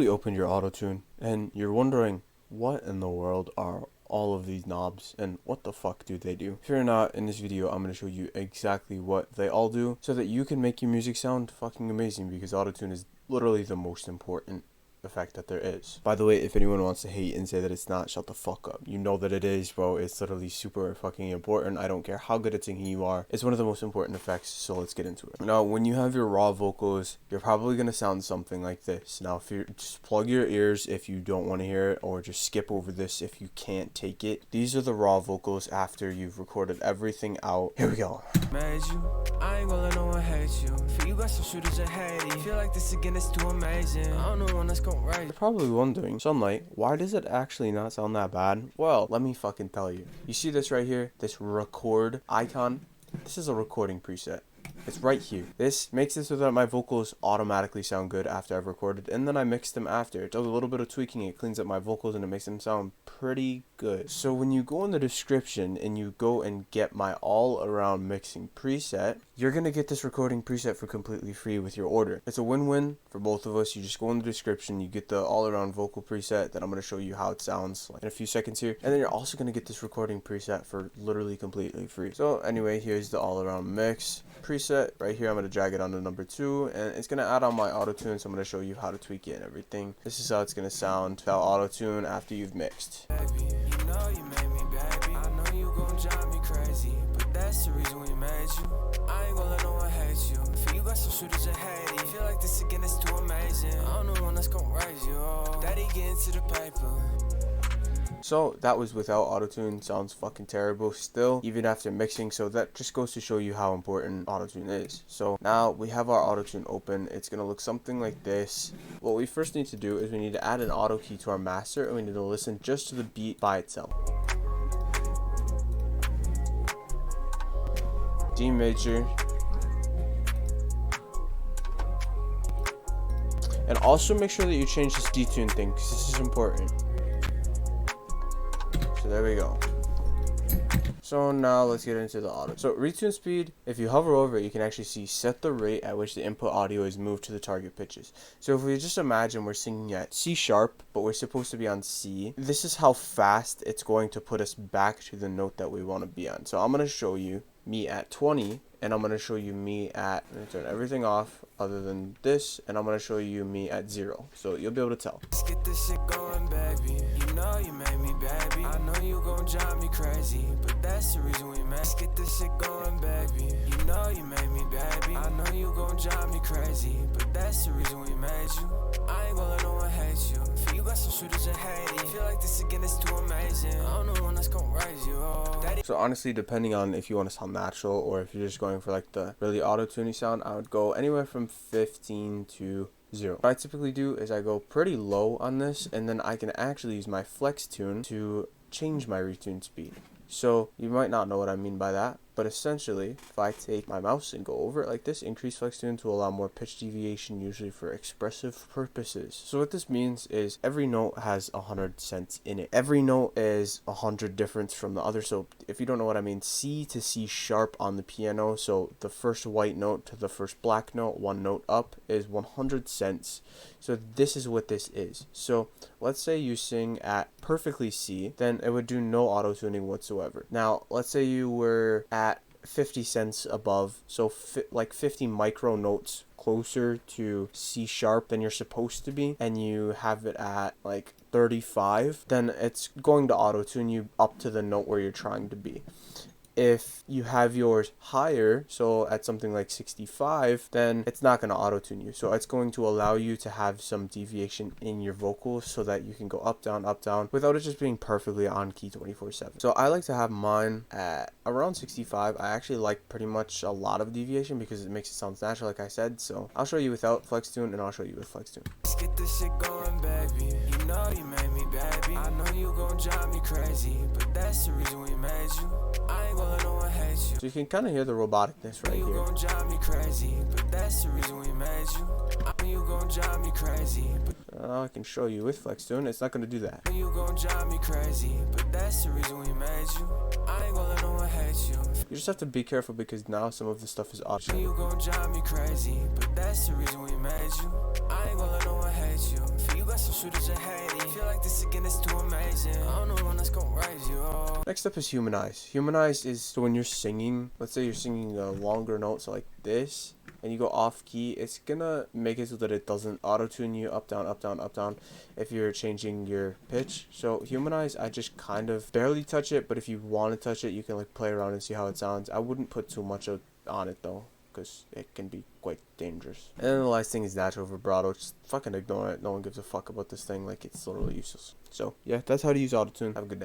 probably opened your AutoTune and you're wondering, what in the world are all of these knobs and what the fuck do they do? If you're not, in this video I'm going to show you exactly what they all do so that you can make your music sound fucking amazing, because AutoTune is literally the most important effect that there is. By the way, if anyone wants to hate and say that it's not, shut the fuck up. You know that it is, bro. It's literally super fucking important. I don't care how good at singing you are. It's one of the most important effects, so let's get into it. Now, when you have your raw vocals, you're probably gonna sound something like this. Now, if you just plug your ears if you don't want to hear it, or just skip over this if you can't take it. These are the raw vocals after you've recorded everything out. Here we go. I ain't gonna let no one hate you. For you got some shooters that hate you. Feel like this again is too amazing. I don't know when that's gonna right. You're probably wondering, Sunlight, why does it actually not sound that bad? Well, let me fucking tell you. You see this right here? This record icon? This is a recording preset. It's right here. This makes it so that my vocals automatically sound good after I've recorded, and then I mix them after. It does a little bit of tweaking, it cleans up my vocals, and it makes them sound pretty good. So when you go in the description and you go and get my all-around mixing preset, you're gonna get this recording preset for completely free with your order. It's a win-win for both of us. You just go in the description, you get the all-around vocal preset that I'm gonna show you how it sounds like in a few seconds here, and then you're also gonna get this recording preset for literally completely free. So anyway, here's the all-around mix preset right here. I'm going to drag it onto number 2, and it's going to add on my AutoTune, so I'm going to show you how to tweak it and everything. This is how it's going to sound without AutoTune after you've mixed. Baby, you know you made me, baby. I know you gon' drive me crazy, but that's the reason we made you. I ain't gonna let no one hate you. For you got some shooters that hate you. Feel like this again is too amazing. I don't know when that's gonna raise you. Daddy get into the paper. So that was without AutoTune. Sounds fucking terrible still, even after mixing. So that just goes to show you how important AutoTune is. So now we have our AutoTune open. It's gonna look something like this. What we first need to do is we need to add an auto key to our master, and we need to listen just to the beat by itself. D major. And also make sure that you change this detune thing, because this is important. So there we go. So now let's get into the auto. So retune speed, if you hover over it, you can actually see set the rate at which the input audio is moved to the target pitches. So if we just imagine we're singing at C sharp, but we're supposed to be on C, this is how fast it's going to put us back to the note that we want to be on. So I'm going to show you me at 20, and I'm going to show you me at, I'm going to turn everything off other than this, and I'm going to show you me at 0. So you'll be able to tell. Let's get this shit going, baby. You know you made me, baby. I know you gon' drive me crazy, but that's the reason we made. Let's get this shit going, baby. You know you made me, baby. I know you gon' drive me crazy, but that's the reason we made you. I ain't gonna let no one hate you. For you got some shooters that hate you. Feel like this again is too amazing. I don't know when that's gonna raise you. So honestly, depending on if you want to sound natural or if you're just going for like the really auto-tuney sound, I would go anywhere from 15 to 0. What I typically do is I go pretty low on this, and then I can actually use my flex tune to change my retune speed. So you might not know what I mean by that, but essentially if I take my mouse and go over it like this, increase flex tune to allow more pitch deviation, usually for expressive purposes. So what this means is every note has 100 cents in it. Every note is 100 difference from the other. So if you don't know what I mean, C to C sharp on the piano, so the first white note to the first black note, one note up, is 100 cents. So this is what this is. So let's say you sing at perfectly C, then it would do no auto tuning whatsoever. Now let's say you were at 50 cents above, so like 50 micro notes closer to C sharp than you're supposed to be, and you have it at like 35, then it's going to auto tune you up to the note where you're trying to be. If you have yours higher, so at something like 65, then it's not going to auto-tune you. So it's going to allow you to have some deviation in your vocals so that you can go up, down, without it just being perfectly on key 24/7. So I like to have mine at around 65. I actually like pretty much a lot of deviation because it makes it sound natural, like I said. So I'll show you without flex tune, and I'll show you with flex tune. Let's get this shit going, baby. You know you made me, baby. I know you gon' drive me crazy, but that's the reason we made you. I ain't gonna let no one hate you. So you can kind of hear the roboticness right here. You gon' drive me crazy, but that's the reason we made you. I know you gon' drive me crazy. I can show you with flex tune. It's not gonna do that. You gon' drive me crazy, but that's the reason we made you. I ain't gonna let no one hate you. You just have to be careful because now some of the stuff is optional. You gon' drive me crazy, but that's the reason we made you. I ain't gonna let no one hate you. You got this again, it's too amazing. I don't know when that's gonna raise you up. Next up is Humanize. Humanize is so when you're singing, let's say you're singing a longer note, so like this, and you go off key, it's gonna make it so that it doesn't auto-tune you up, down, up, down, up, down if you're changing your pitch. So Humanize, I just kind of barely touch it, but if you want to touch it, you can like play around and see how it sounds. I wouldn't put too much on it though, because it can be quite dangerous. And then the last thing is natural vibrato. Just fucking ignore it. No one gives a fuck about this thing. Like, it's literally useless. So yeah, that's how to use AUTOTUNE. Have a good day.